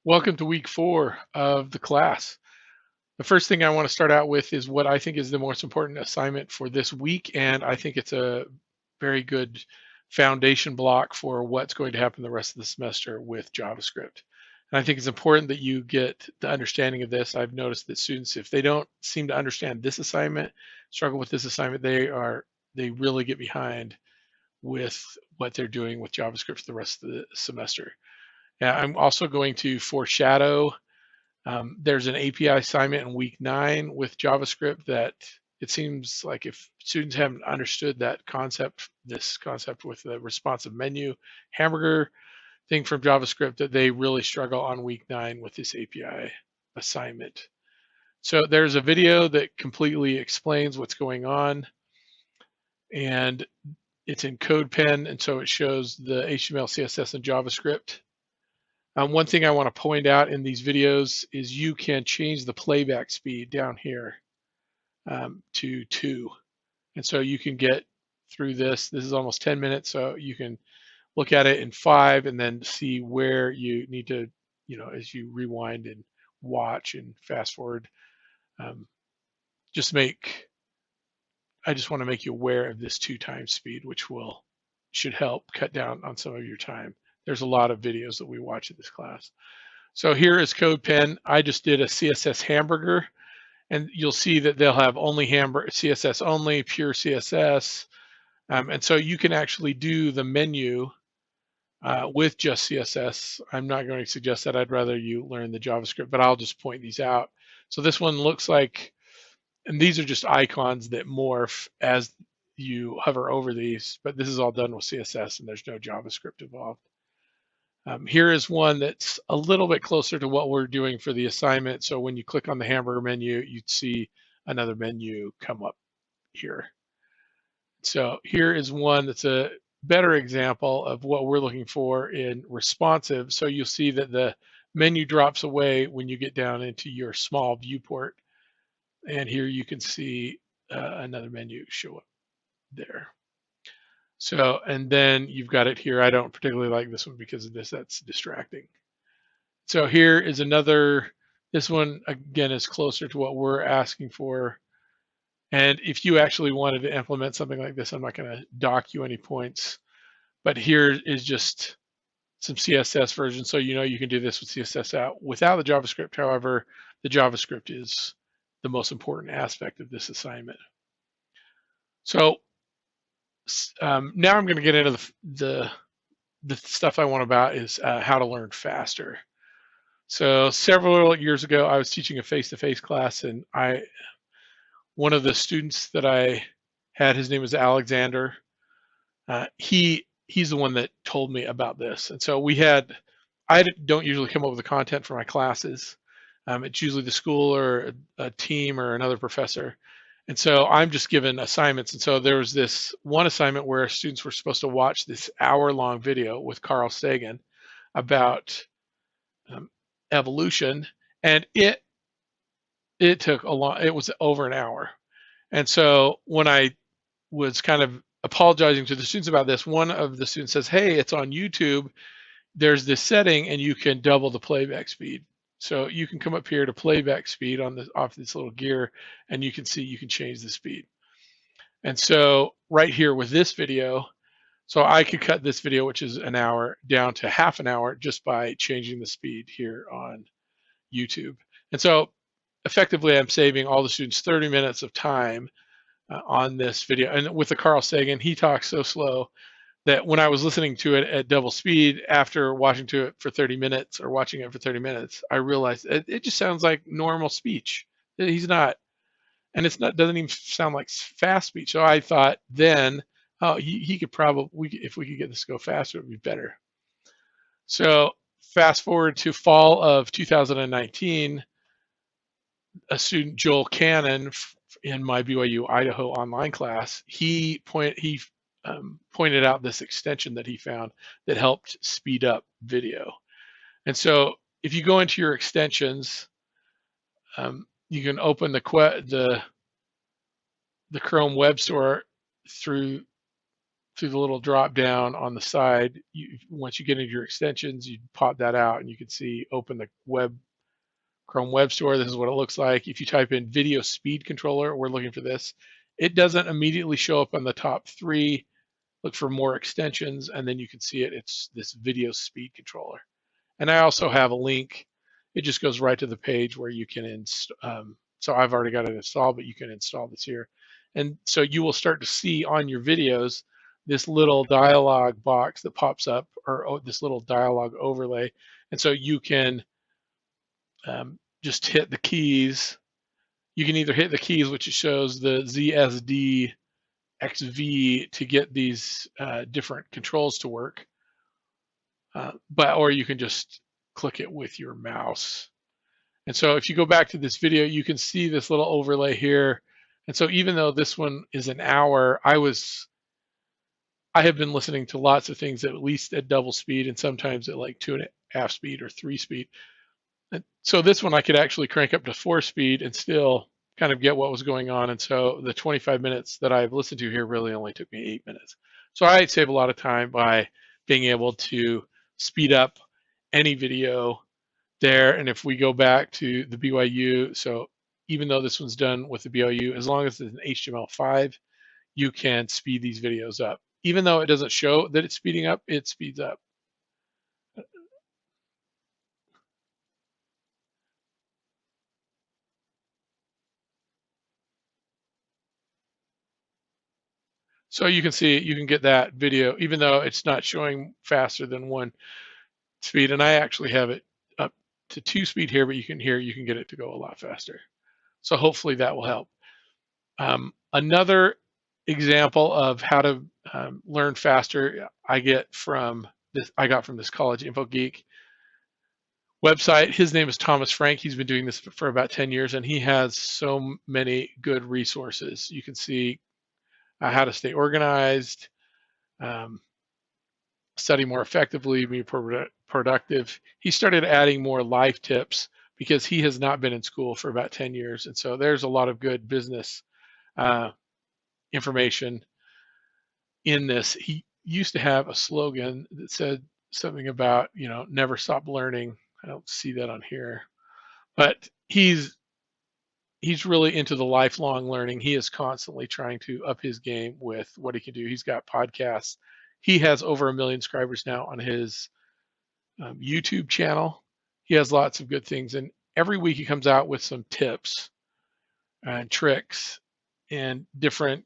Welcome to week 4 of the class. The first thing I want to start out with is what I think is the most important assignment for this week, and I think it's a very good foundation block for what's going to happen the rest of the semester with JavaScript. And I think it's important that you get the understanding of this. I've noticed that students, if they don't seem to understand this assignment, struggle with this assignment, they really get behind with what they're doing with JavaScript for the rest of the semester. I'm also going to foreshadow. There's an API assignment in week 9 with JavaScript that it seems like if students haven't understood that concept, this concept with the responsive menu hamburger thing from JavaScript, that they really struggle on week 9 with this API assignment. So there's a video that completely explains what's going on, and it's in CodePen, and so it shows the HTML, CSS, and JavaScript. One thing I want to point out in these videos is you can change the playback speed down here to 2. And so you can get through this. This is almost 10 minutes, so you can look at it in 5 and then see where you need to, as you rewind and watch and fast forward. I just want to make you aware of this 2 times speed, which should help cut down on some of your time. There's a lot of videos that we watch in this class. So here is CodePen. I just did a CSS hamburger, and you'll see that they'll have only CSS only, pure CSS. And so you can actually do the menu with just CSS. I'm not going to suggest that. I'd rather you learn the JavaScript, but I'll just point these out. So this one looks like, and these are just icons that morph as you hover over these, but this is all done with CSS and there's no JavaScript involved. Here is one that's a little bit closer to what we're doing for the assignment. So when you click on the hamburger menu, you'd see another menu come up here. So here is one that's a better example of what we're looking for in responsive. So you'll see that the menu drops away when you get down into your small viewport. And here you can see another menu show up there. So, and then you've got it here. I don't particularly like this one because of this, that's distracting. So here is another, this one again is closer to what we're asking for. And if you actually wanted to implement something like this, I'm not going to dock you any points, but here is just some CSS version. So you can do this with CSS out without the JavaScript. However, the JavaScript is the most important aspect of this assignment. So now I'm going to get into the stuff I want about is how to learn faster. So several years ago, I was teaching a face-to-face class, and one of the students that I had, his name was Alexander. He's the one that told me about this, and so I don't usually come up with the content for my classes. It's usually the school or a team or another professor. And so I'm just given assignments. And so there was this one assignment where students were supposed to watch this hour-long video with Carl Sagan about evolution. And it took it was over an hour. And so when I was kind of apologizing to the students about this, one of the students says, hey, it's on YouTube. There's this setting and you can double the playback speed. So you can come up here to playback speed off this little gear, and you can see you can change the speed. And so right here with this video, so I could cut this video, which is an hour, down to half an hour just by changing the speed here on YouTube. And so effectively, I'm saving all the students 30 minutes of time on this video. And with the Carl Sagan, he talks so slow that when I was listening to it at double speed after watching it for 30 minutes, I realized it just sounds like normal speech. He's not, and doesn't even sound like fast speech. So I thought then, oh, he could probably, if we could get this to go faster, it would be better. So fast forward to fall of 2019, a student, Joel Cannon, in my BYU Idaho online class, he pointed out this extension that he found that helped speed up video. And so if you go into your extensions, you can open the Chrome Web Store through through the little drop down on the side. Once you get into your extensions, you pop that out and you can see open the Chrome Web Store. This is what it looks like. If you type in video speed controller, we're looking for this. It doesn't immediately show up on the top three. Look for more extensions, and then you can see it. It's this video speed controller. And I also have a link. It just goes right to the page where you can install. So I've already got it installed, but you can install this here. And so you will start to see on your videos this little dialog box that pops up, or this little dialog overlay. And so you can just hit the keys. You can either hit the keys, which shows the ZSD XV to get these different controls to work, or you can just click it with your mouse. And so if you go back to this video, you can see this little overlay here. And so even though this one is an hour, I have been listening to lots of things at least at double speed, and sometimes at like 2.5 speed or 3 speed. And so this one I could actually crank up to 4 speed and still kind of get what was going on. And so the 25 minutes that I've listened to here really only took me 8 minutes. So I save a lot of time by being able to speed up any video there. And if we go back to the BYU, so even though this one's done with the BYU, as long as it's an HTML5, you can speed these videos up. Even though it doesn't show that it's speeding up, it speeds up. So you can see, you can get that video, even though it's not showing faster than 1 speed. And I actually have it up to 2 speed here, but you can get it to go a lot faster. So hopefully that will help. Another example of how to learn faster I got from this College Info Geek website. His name is Thomas Frank. He's been doing this for about 10 years, and he has so many good resources. You can see how to stay organized, study more effectively, be productive. He started adding more life tips because he has not been in school for about 10 years. And so there's a lot of good business information in this. He used to have a slogan that said something about, never stop learning. I don't see that on here, but he's really into the lifelong learning. He is constantly trying to up his game with what he can do. He's got podcasts. He has over 1 million subscribers now on his YouTube channel. He has lots of good things. And every week he comes out with some tips and tricks and different.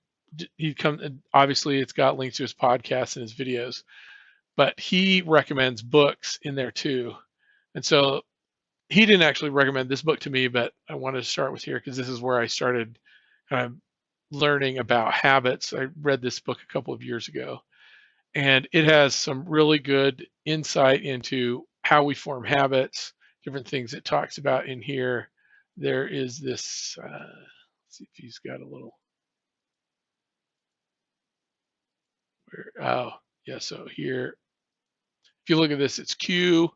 Obviously it's got links to his podcasts and his videos, but he recommends books in there too. And so he didn't actually recommend this book to me, but I wanted to start with here because this is where I started kind of learning about habits. I read this book a couple of years ago, and it has some really good insight into how we form habits, different things it talks about in here. There is this, let's see if he's got a little, so here, if you look at this, it's cue,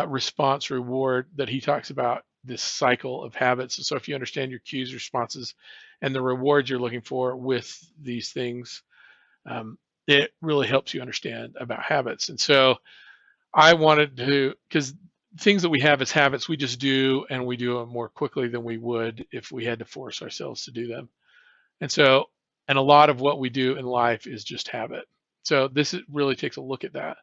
response, reward, that he talks about this cycle of habits. So if you understand your cues, responses, and the rewards you're looking for with these things, it really helps you understand about habits. And so I wanted to, because things that we have as habits, we just do, and we do them more quickly than we would if we had to force ourselves to do them. And a lot of what we do in life is just habit. So this really takes a look at that.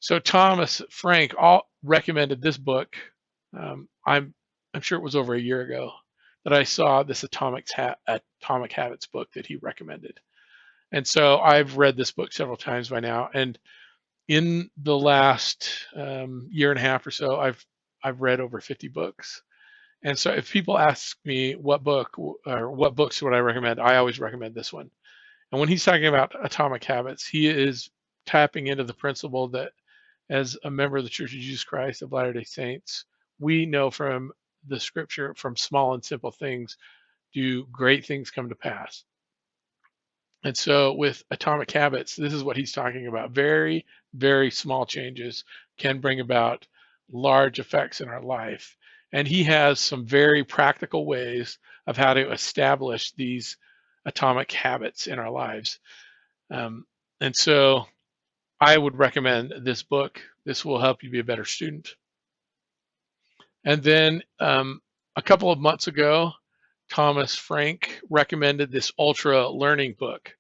So Thomas Frank recommended this book. I'm sure it was over a year ago that I saw this Atomic Habits book that he recommended. And so I've read this book several times by now. And in the last year and a half or so, I've read over 50 books. And so if people ask me what book or what books would I recommend, I always recommend this one. And when he's talking about Atomic Habits, he is tapping into the principle that as a member of the Church of Jesus Christ of Latter-day Saints, we know from the scripture, from small and simple things, do great things come to pass. And so with Atomic Habits, this is what he's talking about. Very, very small changes can bring about large effects in our life. And he has some very practical ways of how to establish these atomic habits in our lives. And so I would recommend this book. This will help you be a better student. And then a couple of months ago, Thomas Frank recommended this Ultra Learning book.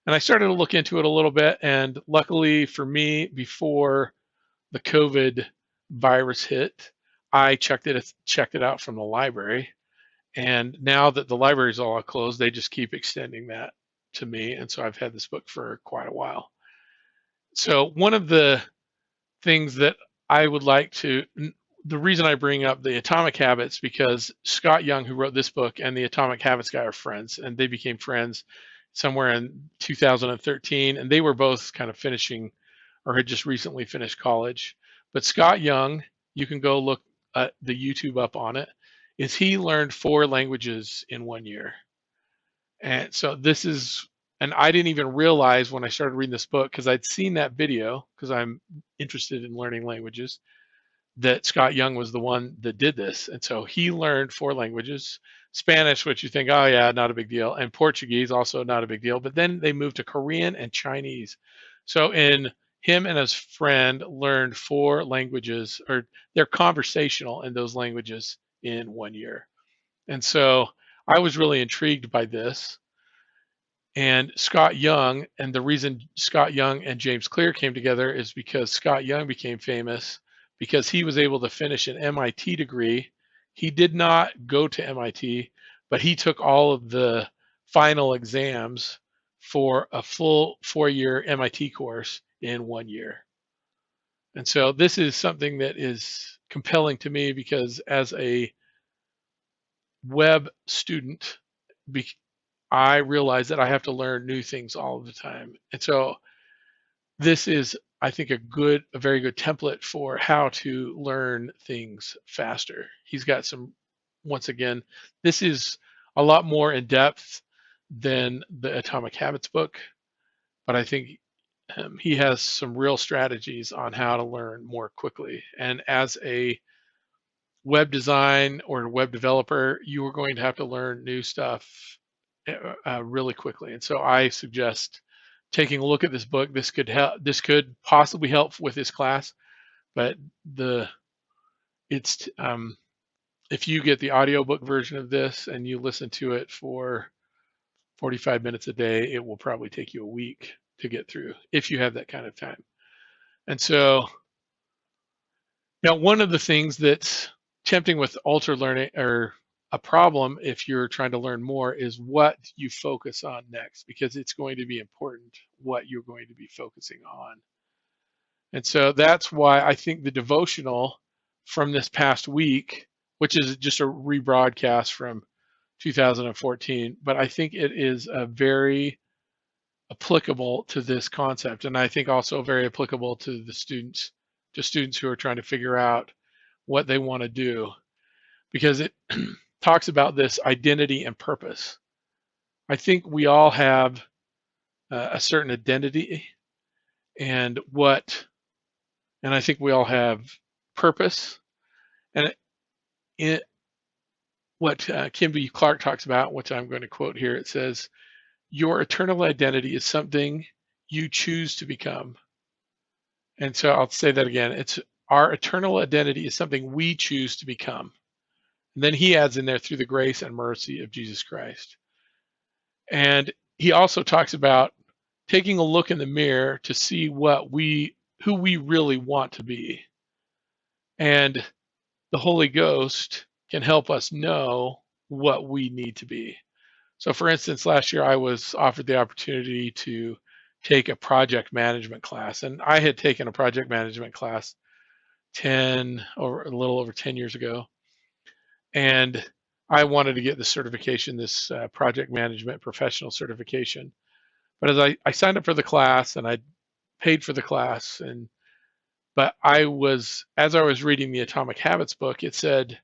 And I started to look into it a little bit. And luckily for me, before the COVID virus hit, I checked it out from the library. And now that the library's all closed, they just keep extending that to me. And so I've had this book for quite a while. So one of the things that I would like to, the reason I bring up the Atomic Habits, because Scott Young, who wrote this book, and the Atomic Habits guy are friends, and they became friends somewhere in 2013, and they were both kind of finishing or had just recently finished college. But Scott Young, you can go look at the YouTube up on it, is he learned 4 languages in 1 year. And so this is, and I didn't even realize when I started reading this book, because I'd seen that video, because I'm interested in learning languages, that Scott Young was the one that did this. And so he learned 4 languages. Spanish, which you think, oh yeah, not a big deal, and Portuguese, also not a big deal. But then they moved to Korean and Chinese. So him and his friend learned 4 languages, or they're conversational in those languages in 1 year. And so I was really intrigued by this. And Scott Young, and the reason Scott Young and James Clear came together is because Scott Young became famous because he was able to finish an MIT degree. He did not go to MIT, but he took all of the final exams for a full 4-year MIT course in 1 year. And so this is something that is compelling to me because as a web student, I realize that I have to learn new things all the time. And so this is, I think, a very good template for how to learn things faster. He's got some, once again, this is a lot more in depth than the Atomic Habits book, but I think he has some real strategies on how to learn more quickly. And as a web design or web developer, you are going to have to learn new stuff really quickly. And so I suggest taking a look at this book. This could help. This could possibly help with this class, but it's if you get the audiobook version of this and you listen to it for 45 minutes a day, it will probably take you a week to get through if you have that kind of time. And so now one of the things that's tempting with ultra learning, or a problem if you're trying to learn more, is what you focus on next, because it's going to be important what you're going to be focusing on. And so that's why I think the devotional from this past week, which is just a rebroadcast from 2014, but I think it is a very applicable to this concept, and I think also very applicable to the students, to students who are trying to figure out what they want to do, because it talks about this identity and purpose. I think we all have a certain identity, and I think we all have purpose. And what Kimby Clark talks about, which I'm going to quote here, it says, "Your eternal identity is something you choose to become." And so I'll say that again. It's our eternal identity is something we choose to become. And then he adds in there, through the grace and mercy of Jesus Christ. And he also talks about taking a look in the mirror to see who we really want to be. And the Holy Ghost can help us know what we need to be. So for instance, last year I was offered the opportunity to take a project management class. And I had taken a project management class a little over 10 years ago. And I wanted to get the certification, this project management professional certification. But as I signed up for the class and I paid for the class, but as I was reading the Atomic Habits book, it said,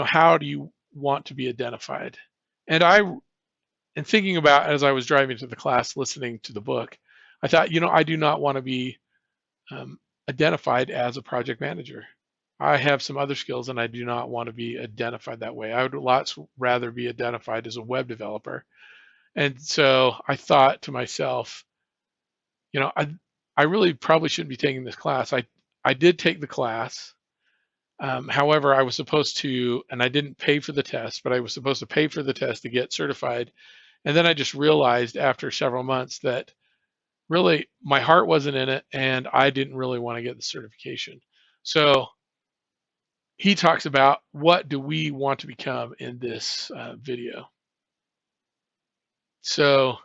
how do you want to be identified? And thinking about, as I was driving to the class, listening to the book, I thought, I do not want to be identified as a project manager. I have some other skills and I do not want to be identified that way. I would lots rather be identified as a web developer. And so I thought to myself, I really probably shouldn't be taking this class. I did take the class. However, I was supposed to, and I didn't pay for the test, but I was supposed to pay for the test to get certified. And then I just realized after several months that really my heart wasn't in it, and I didn't really want to get the certification. So he talks about what do we want to become in this video. So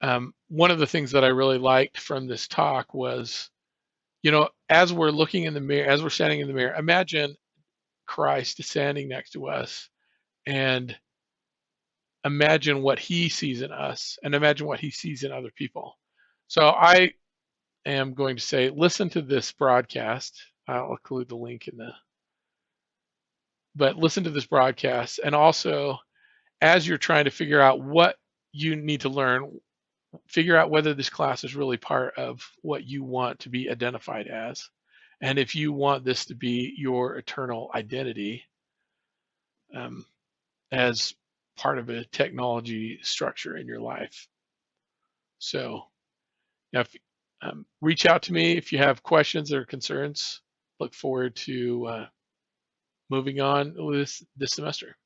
one of the things that I really liked from this talk was, as we're looking in the mirror, as we're standing in the mirror, imagine Christ standing next to us, and imagine what he sees in us, and imagine what he sees in other people. So I am going to say, listen to this broadcast. I'll include the link but listen to this broadcast, and also as you're trying to figure out what you need to learn, figure out whether this class is really part of what you want to be identified as. And if you want this to be your eternal identity as part of a technology structure in your life. So reach out to me if you have questions or concerns. Look forward to moving on this semester.